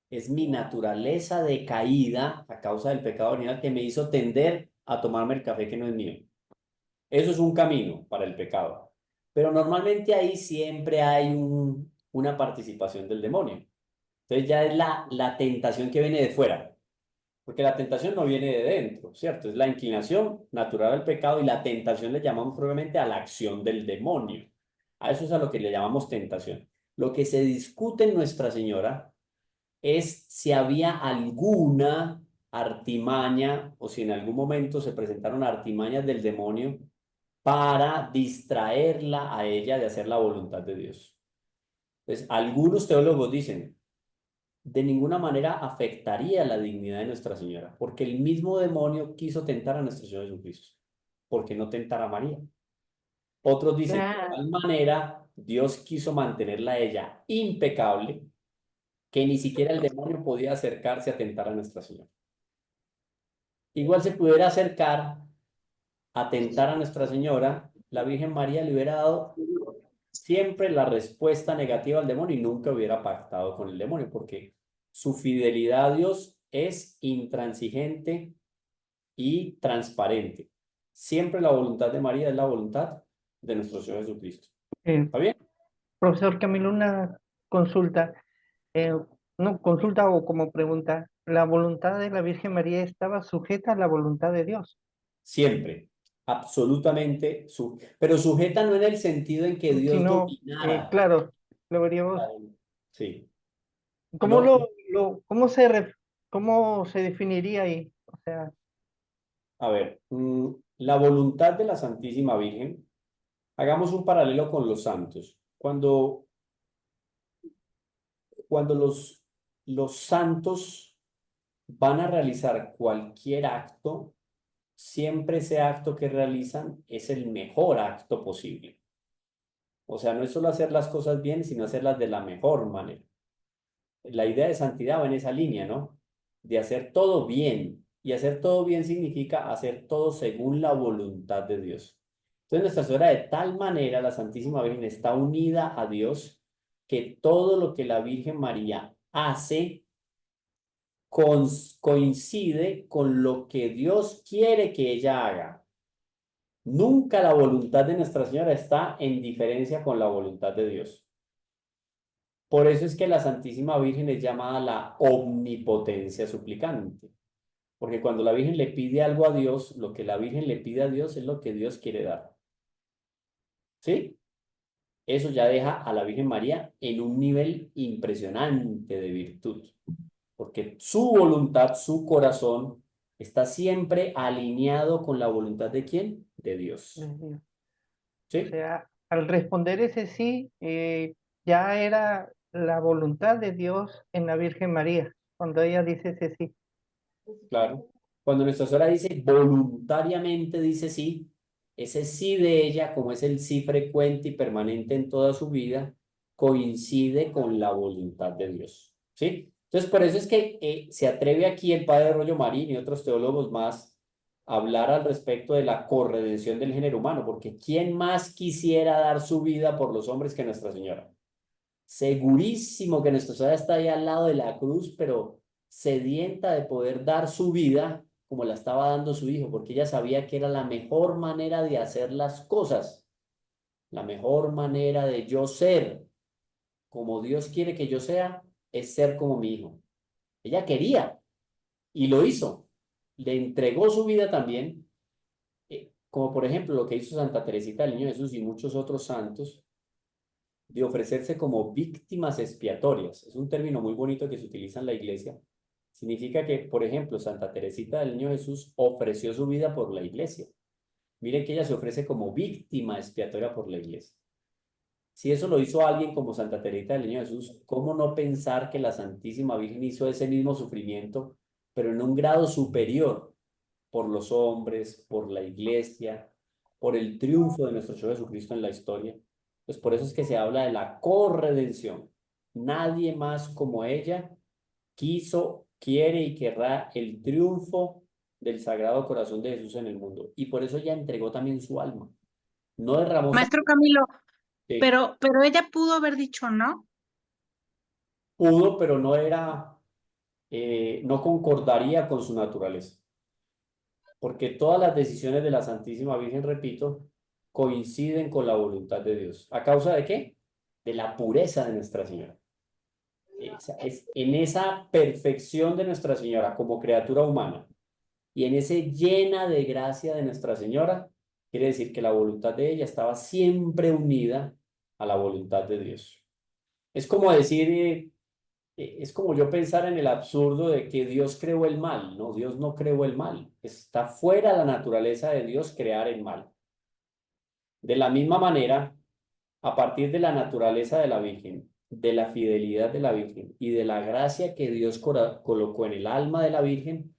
Es mi naturaleza decaída a causa del pecado original que me hizo tender a tomarme el café que no es mío. Eso es un camino para el pecado. Pero normalmente ahí siempre hay una participación del demonio. Entonces ya es la tentación que viene de fuera. Porque la tentación no viene de dentro, ¿cierto? Es la inclinación natural al pecado y la tentación le llamamos probablemente a la acción del demonio. A eso es a lo que le llamamos tentación. Lo que se discute en Nuestra Señora es si había alguna artimaña o si en algún momento se presentaron artimañas del demonio para distraerla a ella de hacer la voluntad de Dios. Entonces, algunos teólogos dicen, de ninguna manera afectaría la dignidad de Nuestra Señora, porque el mismo demonio quiso tentar a nuestro Señor Jesucristo. ¿Por qué no tentar a María? Otros dicen, de Claro. tal manera, Dios quiso mantenerla a ella impecable, que ni siquiera el demonio podía acercarse a tentar a Nuestra Señora. Igual se pudiera acercar a tentar a Nuestra Señora, la Virgen María le hubiera dado siempre la respuesta negativa al demonio y nunca hubiera pactado con el demonio, porque su fidelidad a Dios es intransigente y transparente. Siempre la voluntad de María es la voluntad de nuestro Señor Jesucristo. Eh, ¿Está bien? Profesor Camilo, una consulta, eh, no consulta o como pregunta, ¿la voluntad de la Virgen María estaba sujeta a la voluntad de Dios? Siempre. Absolutamente. Pero sujeta no en el sentido en que Dios Sino, dominara. claro, lo veríamos, Sí. ¿cómo No, cómo se definiría ahí? O sea, a ver, la voluntad de la Santísima Virgen, hagamos un paralelo con los santos. Cuando los santos van a realizar cualquier acto, siempre ese acto que realizan es el mejor acto posible. O sea, no es solo hacer las cosas bien, sino hacerlas de la mejor manera. La idea de santidad va en esa línea, ¿no? De hacer todo bien. Y hacer todo bien significa hacer todo según la voluntad de Dios. Entonces, Nuestra Señora, de tal manera, la Santísima Virgen está unida a Dios que todo lo que la Virgen María hace coincide con lo que Dios quiere que ella haga. Nunca la voluntad de Nuestra Señora está en diferencia con la voluntad de Dios. Por eso es que la Santísima Virgen es llamada la omnipotencia suplicante. Porque cuando la Virgen le pide algo a Dios, lo que la Virgen le pide a Dios es lo que Dios quiere dar. ¿Sí? Eso ya deja a la Virgen María en un nivel impresionante de virtud. Porque su voluntad, su corazón, está siempre alineado con la voluntad ¿de quién? De Dios. de Dios. O ¿Sí? sea, al responder ese sí, ya era la voluntad de Dios en la Virgen María, cuando ella dice ese sí. Claro. Cuando Nuestra Señora dice voluntariamente dice sí, ese sí de ella, como es el sí frecuente y permanente en toda su vida, coincide con la voluntad de Dios. ¿Sí? Entonces, por eso es que se atreve aquí el padre Rollo Marín y otros teólogos más a hablar al respecto de la corredención del género humano, porque ¿quién más quisiera dar su vida por los hombres que Nuestra Señora? Segurísimo que Nuestra Señora está ahí al lado de la cruz, pero sedienta de poder dar su vida como la estaba dando su hijo, porque ella sabía que era la mejor manera de hacer las cosas, la mejor manera de yo ser como Dios quiere que yo sea, es ser como mi hijo. Ella quería y lo hizo. Le entregó su vida también, como por ejemplo lo que hizo Santa Teresita del Niño Jesús y muchos otros santos de ofrecerse como víctimas expiatorias. Es un término muy bonito que se utiliza en la iglesia. Significa que, por ejemplo, Santa Teresita del Niño Jesús ofreció su vida por la iglesia. Miren que ella se ofrece como víctima expiatoria por la iglesia. Si eso lo hizo alguien como Santa Teresita del Niño Jesús, ¿cómo no pensar que la Santísima Virgen hizo ese mismo sufrimiento, pero en un grado superior por los hombres, por la iglesia, por el triunfo de nuestro Señor Jesucristo en la historia? Pues por eso es que se habla de la corredención. Nadie más como ella quiso, quiere y querrá el triunfo del Sagrado Corazón de Jesús en el mundo. Y por eso ella entregó también su alma. No derramó Maestro Camilo, sangre, pero ella pudo haber dicho no. pudo, pero no era, no concordaría con su naturaleza. Porque todas las decisiones de la Santísima Virgen, repito, coinciden con la voluntad de Dios. ¿A causa de qué? De la pureza de Nuestra Señora. es en esa perfección de Nuestra Señora como criatura humana y en ese llena de gracia de Nuestra Señora, quiere decir que la voluntad de ella estaba siempre unida a la voluntad de Dios. Es como decir, es como yo pensar en el absurdo de que Dios creó el mal. No, Dios no creó el mal. Está fuera de la naturaleza de Dios crear el mal. De la misma manera, a partir de la naturaleza de la Virgen, de la fidelidad de la Virgen y de la gracia que Dios colocó en el alma de la Virgen,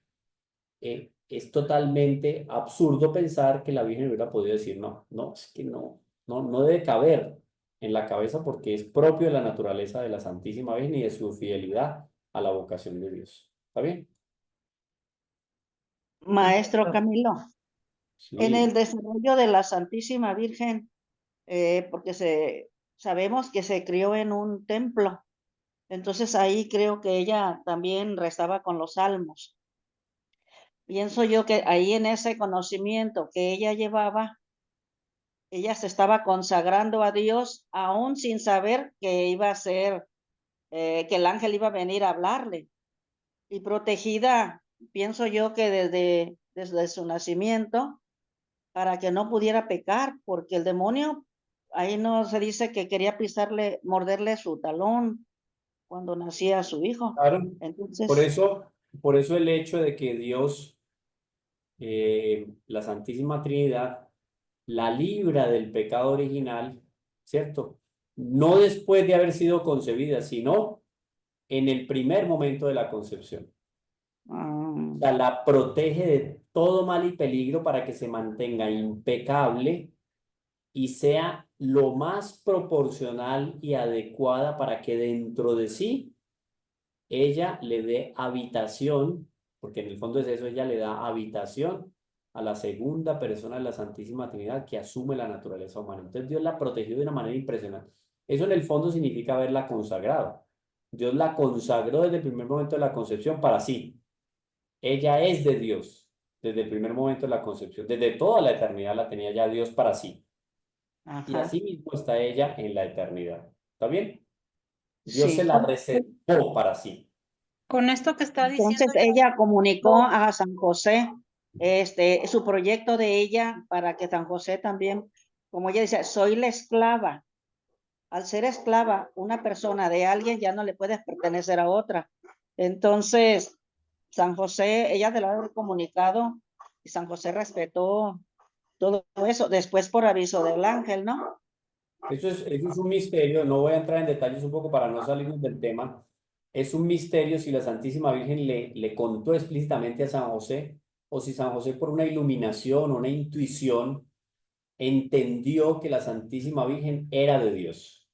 es totalmente absurdo pensar que la Virgen hubiera podido decir no, no, es que no debe caber en la cabeza porque es propio de la naturaleza de la Santísima Virgen y de su fidelidad a la vocación de Dios. ¿Está bien? Maestro Camilo, en Sí, el desarrollo de la Santísima Virgen, porque sabemos que se crió en un templo, entonces ahí creo que ella también rezaba con los salmos. Pienso yo que ahí en ese conocimiento que ella llevaba, ella se estaba consagrando a Dios aún sin saber que iba a ser, que el ángel iba a venir a hablarle. Y protegida, pienso yo que desde su nacimiento, para que no pudiera pecar, porque el demonio, ahí no se dice que quería pisarle, morderle su talón cuando nacía su hijo. claro. Por Entonces, eso, por eso el hecho de que Dios, la Santísima Trinidad, la libra del pecado original, ¿cierto? No después de haber sido concebida, sino en el primer momento de la concepción. O sea, la protege de todo mal y peligro para que se mantenga impecable y sea lo más proporcional y adecuada para que dentro de sí ella le dé habitación, porque en el fondo es eso, ella le da habitación a la segunda persona de la Santísima Trinidad que asume la naturaleza humana. Entonces Dios la protegió de una manera impresionante. Eso en el fondo significa haberla consagrado. Dios la consagró desde el primer momento de la concepción para sí. Ella es de Dios desde el primer momento de la concepción. Desde toda la eternidad la tenía ya Dios para sí. Y ajá, así mismo está ella en la eternidad. ¿Está bien? Dios se sí. la reservó para sí. Con esto que está diciendo, Entonces ella comunicó a San José su proyecto de ella para que San José también, como ella dice, soy la esclava. Al ser esclava, una persona de alguien ya no le puede pertenecer a otra. Entonces, San José, ella te lo ha comunicado y San José respetó todo eso, después por aviso del ángel, ¿no? Eso es un misterio, no voy a entrar en detalles un poco para no salirnos del tema. Es un misterio si la Santísima Virgen le contó explícitamente a San José o si San José por una iluminación o una intuición entendió que la Santísima Virgen era de Dios.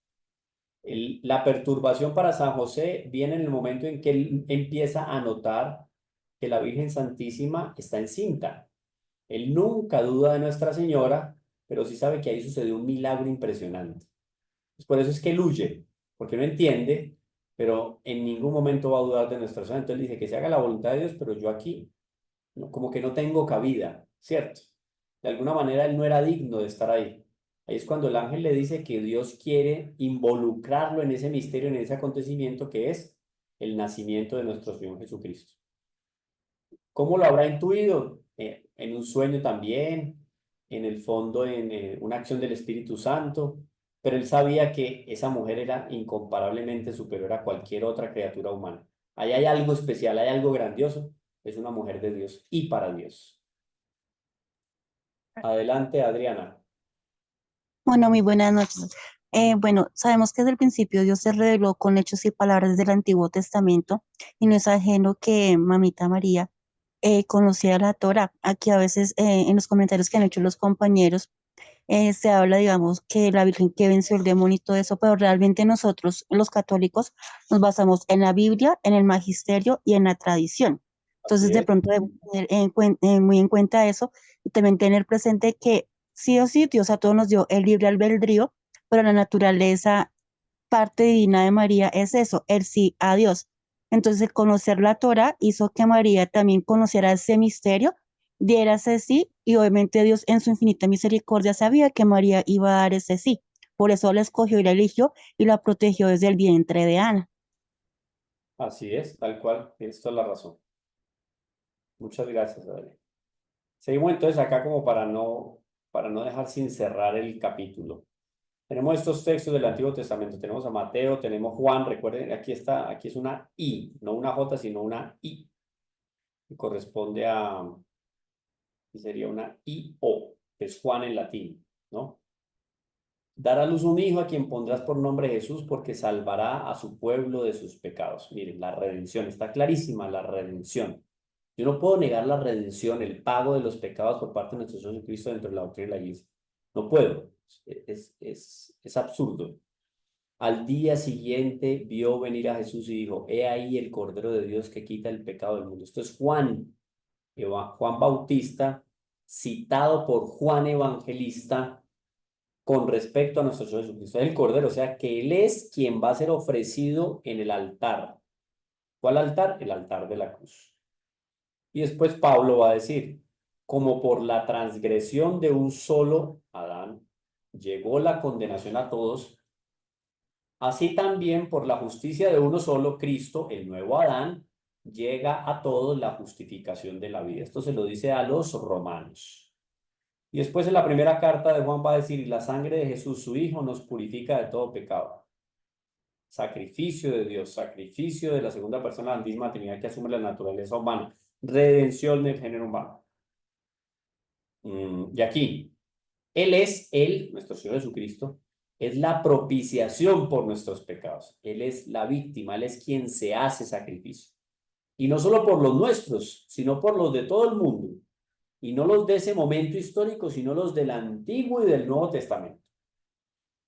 La perturbación para San José viene en el momento en que él empieza a notar que la Virgen Santísima está encinta. Él nunca duda de Nuestra Señora, pero sí sabe que ahí sucedió un milagro impresionante. Pues por eso es que él huye, porque no entiende, pero en ningún momento va a dudar de Nuestra Señora. Entonces dice que se haga la voluntad de Dios, pero yo aquí, como que no tengo cabida, ¿cierto? De alguna manera él no era digno de estar ahí. Ahí es cuando el ángel le dice que Dios quiere involucrarlo en ese misterio, en ese acontecimiento que es el nacimiento de nuestro Señor Jesucristo. ¿Cómo lo habrá intuido? En un sueño también, en el fondo en una acción del Espíritu Santo, pero él sabía que esa mujer era incomparablemente superior a cualquier otra criatura humana. Ahí hay algo especial, hay algo grandioso, es una mujer de Dios y para Dios. Adelante, Adriana. Bueno, muy buenas noches. Bueno, sabemos que desde el principio Dios se reveló con hechos y palabras del Antiguo Testamento y no es ajeno que Mamita María conocía la Torá. Aquí a veces en los comentarios que han hecho los compañeros se habla, digamos, que la Virgen que venció el demonio y todo eso, pero realmente nosotros, los católicos, nos basamos en la Biblia, en el magisterio y en la tradición. Así Entonces, de es. pronto debemos tener muy en cuenta eso y también tener presente que sí o sí, Dios a todos nos dio el libre albedrío, pero la naturaleza, parte divina de María es eso, el sí a Dios. Entonces, el conocer la Torah hizo que María también conociera ese misterio, diera ese sí, y obviamente Dios en su infinita misericordia sabía que María iba a dar ese sí. Por eso la escogió y la eligió y la protegió desde el vientre de Ana. Así es, tal cual, tienes toda la razón. Muchas gracias, Adrián. Seguimos entonces acá como para no dejar sin cerrar el capítulo. Tenemos estos textos del Antiguo Testamento, tenemos a Mateo, tenemos Juan, recuerden, aquí está, aquí es una I, no una J, sino una I, que corresponde a, y sería una I-O, que es Juan en latín, ¿no? Dar a luz un hijo a quien pondrás por nombre Jesús, porque salvará a su pueblo de sus pecados. Miren, la redención, está clarísima la redención. Yo no puedo negar la redención, el pago de los pecados por parte de nuestro Señor Jesucristo dentro de la doctrina de la Iglesia. No puedo, es absurdo. Al día siguiente vio venir a Jesús y dijo, he ahí el Cordero de Dios que quita el pecado del mundo. Esto es Juan, Juan Bautista, citado por Juan Evangelista con respecto a nuestro Señor Jesucristo. Es el Cordero, o sea que Él es quien va a ser ofrecido en el altar. ¿Cuál altar? El altar de la cruz. Y después Pablo va a decir, como por la transgresión de un solo Adán, llegó la condenación a todos, así también por la justicia de uno solo, Cristo, el nuevo Adán, llega a todos la justificación de la vida. Esto se lo dice a los romanos. Y después en la primera carta de Juan va a decir, y la sangre de Jesús, su Hijo, nos purifica de todo pecado. Sacrificio de Dios, sacrificio de la segunda persona de la misma Trinidad que asume la naturaleza humana, redención del género humano. Y aquí, Él, nuestro Señor Jesucristo, es la propiciación por nuestros pecados. Él es la víctima, Él es quien se hace sacrificio. Y no solo por los nuestros, sino por los de todo el mundo. Y no los de ese momento histórico, sino los del Antiguo y del Nuevo Testamento.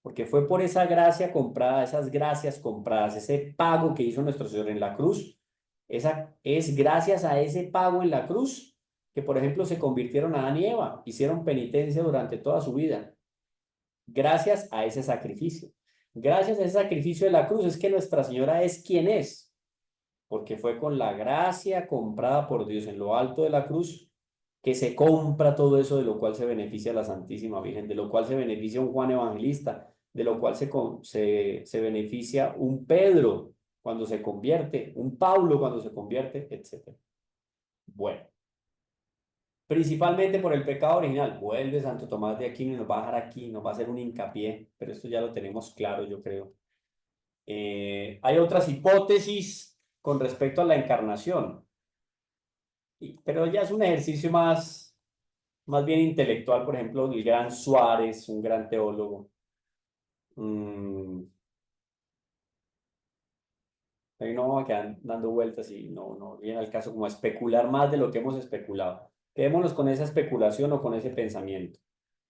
Porque fue por esa gracia comprada, esas gracias compradas, ese pago que hizo nuestro Señor en la cruz. Es gracias a ese pago en la cruz que, por ejemplo, se convirtieron a Adán y Eva, hicieron penitencia durante toda su vida. Gracias a ese sacrificio. Gracias a ese sacrificio de la cruz es que Nuestra Señora es quien es. Porque fue con la gracia comprada por Dios en lo alto de la cruz que se compra todo eso, de lo cual se beneficia la Santísima Virgen, de lo cual se beneficia un Juan Evangelista, de lo cual se beneficia un Pedro cuando se convierte, un Pablo cuando se convierte, etc. Bueno, principalmente por el pecado original. Vuelve Santo Tomás de Aquino y nos va a dejar aquí, nos va a hacer un hincapié, pero esto ya lo tenemos claro, yo creo. Hay otras hipótesis con respecto a la encarnación, pero ya es un ejercicio más bien intelectual. Por ejemplo, el gran Suárez, un gran teólogo. Ahí no vamos a quedar dando vueltas y no viene al caso como especular más de lo que hemos especulado. Quedémonos con esa especulación o con ese pensamiento.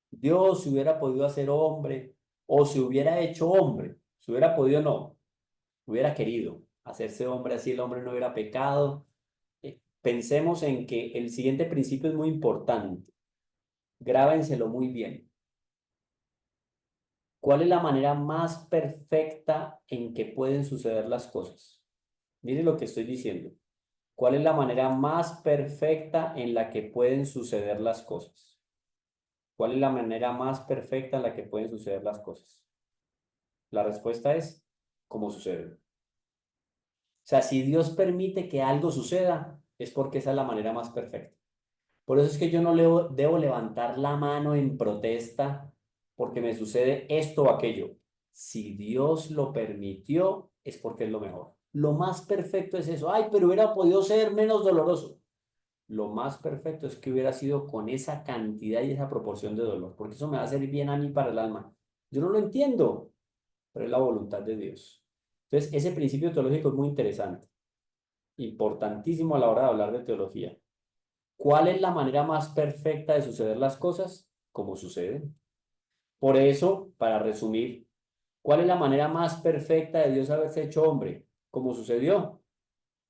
Dios, si hubiera podido hacer hombre o si hubiera hecho hombre, si hubiera podido, no, hubiera querido hacerse hombre, así el hombre no hubiera pecado. Pensemos en que el siguiente principio es muy importante. Grábenselo muy bien. ¿Cuál es la manera más perfecta en que pueden suceder las cosas? Mire lo que estoy diciendo. ¿Cuál es la manera más perfecta en la que pueden suceder las cosas? ¿Cuál es la manera más perfecta en la que pueden suceder las cosas? La respuesta es cómo sucede. O sea, si Dios permite que algo suceda, es porque esa es la manera más perfecta. Por eso es que yo no debo levantar la mano en protesta porque me sucede esto o aquello. Si Dios lo permitió, es porque es lo mejor. Lo más perfecto es eso. Ay, pero hubiera podido ser menos doloroso. Lo más perfecto es que hubiera sido con esa cantidad y esa proporción de dolor, porque eso me va a hacer bien a mí para el alma. Yo no lo entiendo, pero es la voluntad de Dios. Entonces, ese principio teológico es muy interesante, importantísimo a la hora de hablar de teología. ¿Cuál es la manera más perfecta de suceder las cosas? Como suceden. Por eso, para resumir, ¿cuál es la manera más perfecta de Dios haberse hecho hombre? Como sucedió,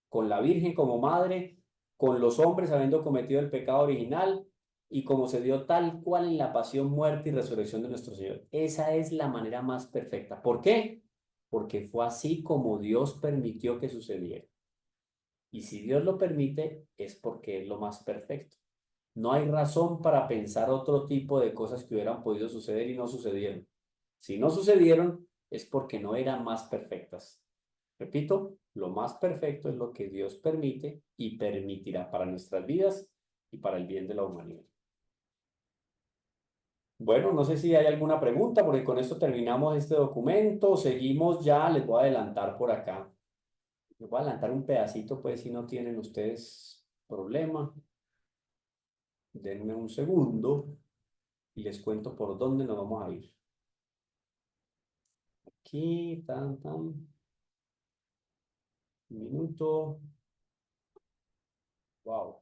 con la Virgen como madre, con los hombres habiendo cometido el pecado original y como se dio tal cual en la pasión, muerte y resurrección de nuestro Señor. Esa es la manera más perfecta. ¿Por qué? Porque fue así como Dios permitió que sucediera. Y si Dios lo permite, es porque es lo más perfecto. No hay razón para pensar otro tipo de cosas que hubieran podido suceder y no sucedieron. Si no sucedieron, es porque no eran más perfectas. Repito, lo más perfecto es lo que Dios permite y permitirá para nuestras vidas y para el bien de la humanidad. Bueno, no sé si hay alguna pregunta, porque con esto terminamos este documento. Seguimos ya, les voy a adelantar por acá. Les voy a adelantar un pedacito, pues, si no tienen ustedes problema. Denme un segundo y les cuento por dónde nos vamos a ir. Aquí, tan, tan. Un minuto. Wow.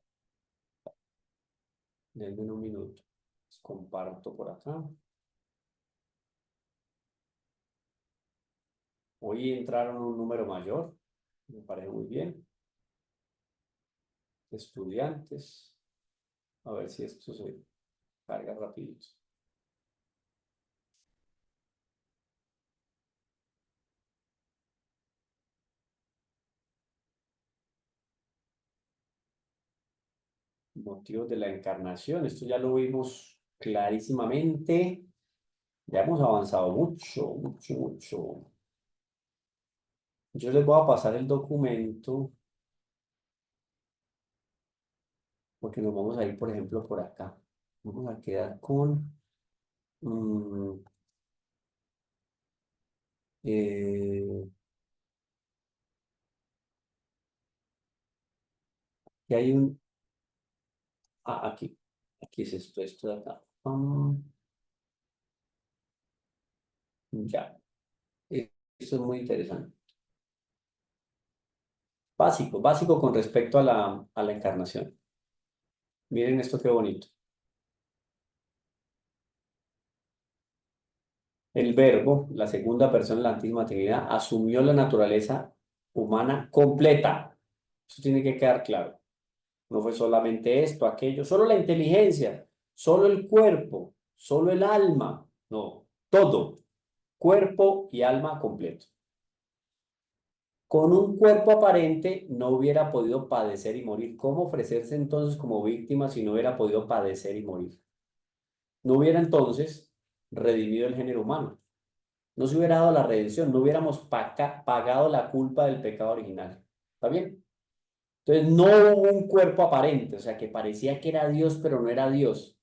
Denme un minuto. Les comparto por acá. Hoy entraron un número mayor. Me parece muy bien. Estudiantes. A ver si esto se carga rapidito. Motivos de la encarnación. Esto ya lo vimos clarísimamente. Ya hemos avanzado mucho, mucho, mucho. Yo les voy a pasar el documento porque nos vamos a ir, por ejemplo, por acá. Vamos a quedar con... que hay un... Ah, aquí. Aquí es esto de acá. Ya. Eso es muy interesante. Básico, básico con respecto a la encarnación. Miren esto qué bonito. El Verbo, la segunda persona de la Santísima Trinidad, asumió la naturaleza humana completa. Eso tiene que quedar claro. No fue solamente esto, aquello, solo la inteligencia, solo el cuerpo, solo el alma. No, todo. Cuerpo y alma completo. Con un cuerpo aparente no hubiera podido padecer y morir. ¿Cómo ofrecerse entonces como víctima si no hubiera podido padecer y morir? No hubiera entonces redimido el género humano. No se hubiera dado la redención, no hubiéramos pagado la culpa del pecado original. ¿Está bien? Entonces no hubo un cuerpo aparente, o sea, que parecía que era Dios, pero no era Dios.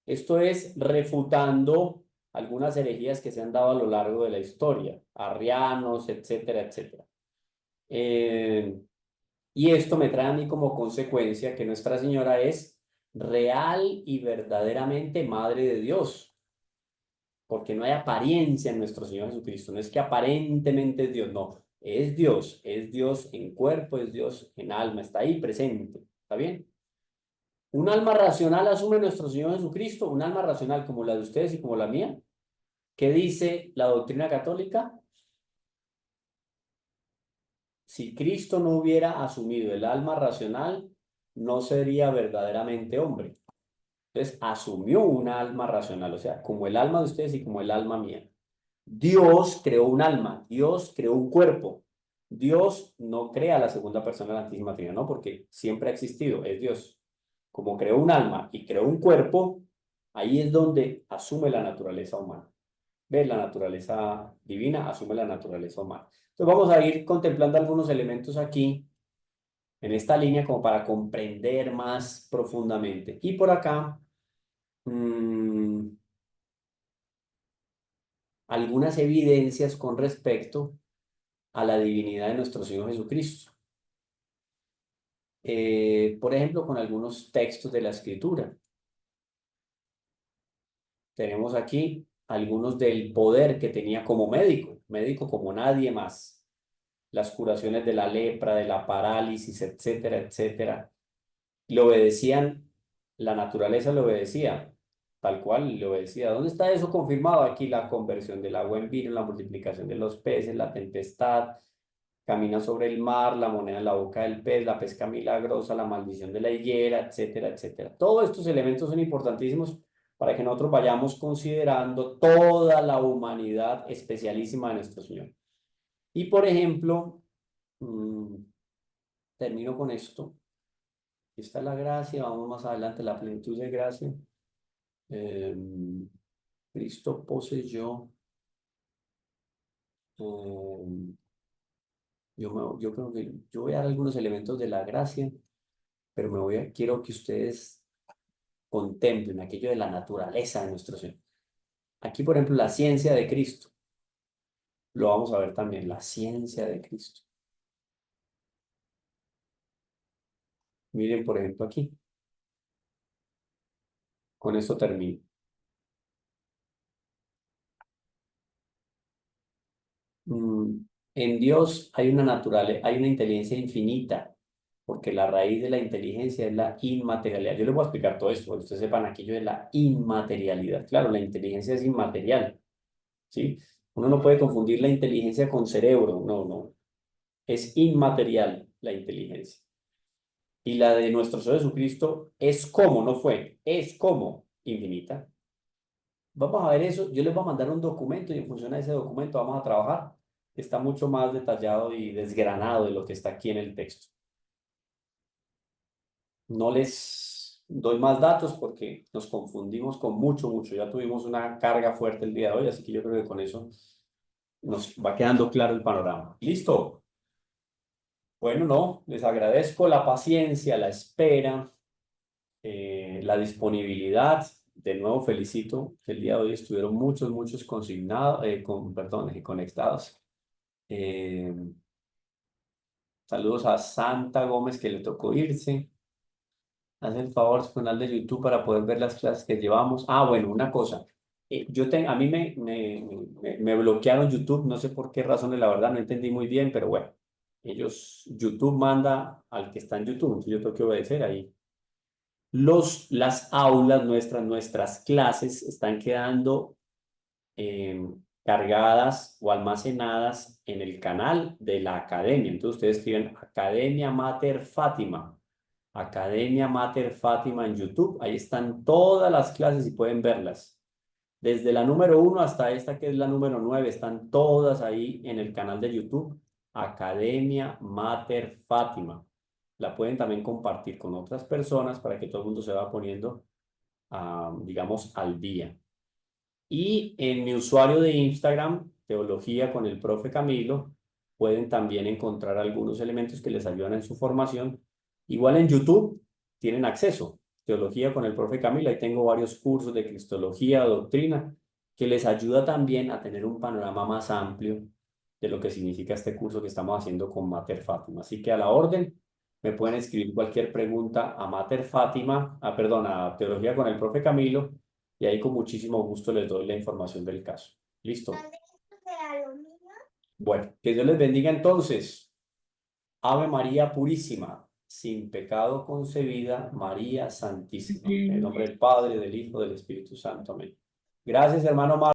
Esto es refutando algunas herejías que se han dado a lo largo de la historia, arrianos, etcétera, etcétera. Y esto me trae a mí como consecuencia que Nuestra Señora es real y verdaderamente Madre de Dios, porque no hay apariencia en nuestro Señor Jesucristo, no es que aparentemente es Dios, no, es Dios en cuerpo, es Dios en alma, está ahí presente, ¿está bien? Un alma racional asume nuestro Señor Jesucristo, un alma racional como la de ustedes y como la mía. ¿Qué dice la doctrina católica? Si Cristo no hubiera asumido el alma racional, no sería verdaderamente hombre. Entonces, asumió una alma racional, o sea, como el alma de ustedes y como el alma mía. Dios creó un alma, Dios creó un cuerpo. Dios no crea la segunda persona de la Santísima Trinidad, no, porque siempre ha existido, es Dios. Como creó un alma y creó un cuerpo, ahí es donde asume la naturaleza humana. ¿Ves? La naturaleza divina asume la naturaleza humana. Entonces vamos a ir contemplando algunos elementos aquí, en esta línea, como para comprender más profundamente. Y por acá, algunas evidencias con respecto a la divinidad de nuestro Señor Jesucristo. Por ejemplo, con algunos textos de la Escritura. Tenemos aquí algunos del poder que tenía como médico, médico como nadie más. Las curaciones de la lepra, de la parálisis, etcétera, etcétera. Le obedecían, la naturaleza le obedecía, tal cual le obedecía. ¿Dónde está eso confirmado? Aquí la conversión del agua en vino, la multiplicación de los peces, la tempestad, camina sobre el mar, la moneda en la boca del pez, la pesca milagrosa, la maldición de la higuera, etcétera, etcétera. Todos estos elementos son importantísimos para que nosotros vayamos considerando toda la humanidad especialísima de nuestro Señor. Y por ejemplo, termino con esto. Aquí está la gracia, vamos más adelante, la plenitud de gracia. Cristo poseyó Yo creo que yo voy a dar algunos elementos de la gracia, pero quiero que ustedes contemplen aquello de la naturaleza de nuestro Señor. Aquí, por ejemplo, la ciencia de Cristo. Lo vamos a ver también, la ciencia de Cristo. Miren, por ejemplo, aquí. Con esto termino. En Dios hay una naturaleza, hay una inteligencia infinita, porque la raíz de la inteligencia es la inmaterialidad. Yo les voy a explicar todo esto, para que ustedes sepan aquello de la inmaterialidad. Claro, la inteligencia es inmaterial, ¿sí? Uno no puede confundir la inteligencia con cerebro, no, no. Es inmaterial la inteligencia. Y la de nuestro Señor Jesucristo es como, no fue, es como infinita. Vamos a ver eso. Yo les voy a mandar un documento y en función a ese documento vamos a trabajar. Está mucho más detallado y desgranado de lo que está aquí en el texto. No les doy más datos porque nos confundimos con mucho. Ya tuvimos una carga fuerte el día de hoy, así que yo creo que con eso nos va quedando claro el panorama. ¿Listo? Bueno, no, les agradezco la paciencia, la espera, la disponibilidad. De nuevo felicito que el día de hoy estuvieron muchos consignados, conectados. Saludos a Santa Gómez que le tocó irse. Haz el favor su canal de YouTube para poder ver las clases que llevamos. Ah, bueno, una cosa. A mí me bloquearon YouTube, no sé por qué razones, la verdad, no entendí muy bien, pero bueno, YouTube manda al que está en YouTube, entonces yo tengo que obedecer ahí. Las aulas nuestras clases están quedando cargadas o almacenadas en el canal de la academia. Entonces ustedes escriben Academia Mater Fátima. Academia Mater Fátima en YouTube. Ahí están todas las clases y pueden verlas. Desde la número 1 hasta esta que es la número 9, están todas ahí en el canal de YouTube. Academia Mater Fátima. La pueden también compartir con otras personas para que todo el mundo se vaya poniendo, digamos, al día. Y en mi usuario de Instagram, Teología con el Profe Camilo, pueden también encontrar algunos elementos que les ayudan en su formación. Igual en YouTube tienen acceso, Teología con el Profe Camilo, ahí tengo varios cursos de Cristología, doctrina, que les ayuda también a tener un panorama más amplio de lo que significa este curso que estamos haciendo con Mater Fátima. Así que a la orden, me pueden escribir cualquier pregunta a Mater Fátima, a Teología con el Profe Camilo, y ahí con muchísimo gusto les doy la información del caso. ¿Listo? Bueno, que Dios les bendiga entonces. Ave María Purísima, sin pecado concebida, María Santísima. En el nombre del Padre, del Hijo, del Espíritu Santo. Amén. Gracias, hermano Mar.